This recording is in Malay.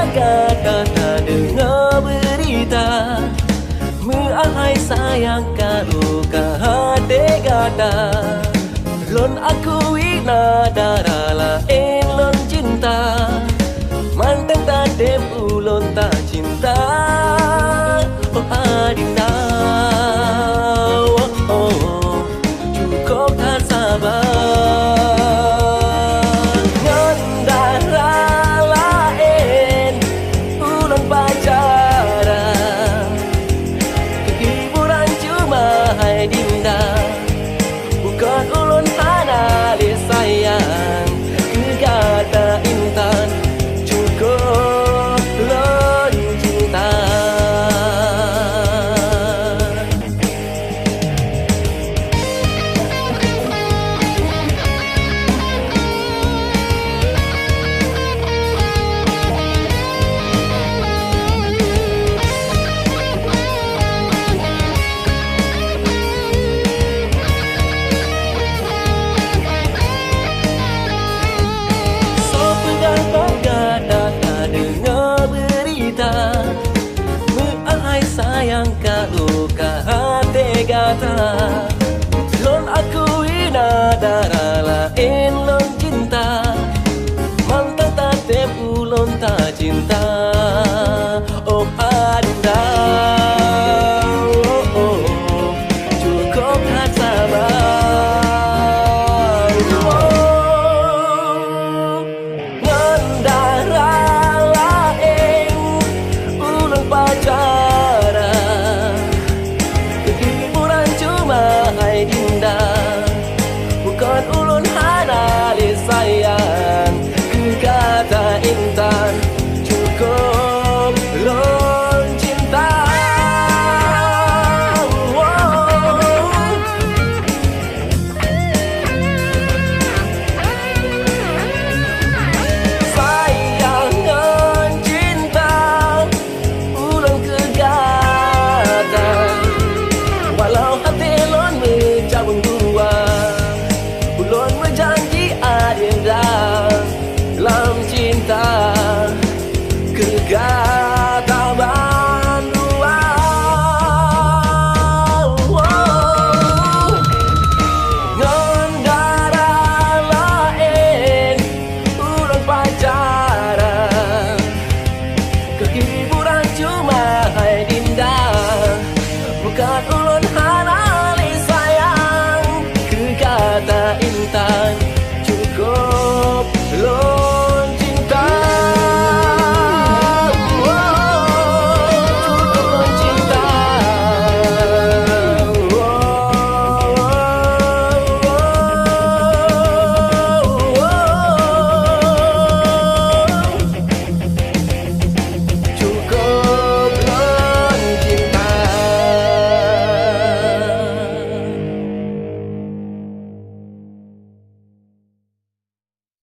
bangga tak dengar berita Ahai sayang kalau hati kata Lon aku ina darah lain lon cinta Mantan tak dempu lon tak cinta Oh adinda oh, oh, cukup tak sabar Ngan darah lain ulon pacaran Hiburan cuma hai dinda Bukan ulun analis sayang Kegata intan Cukup lon cinta Ahai sayang kalau hati kata Lon aku ina darah lain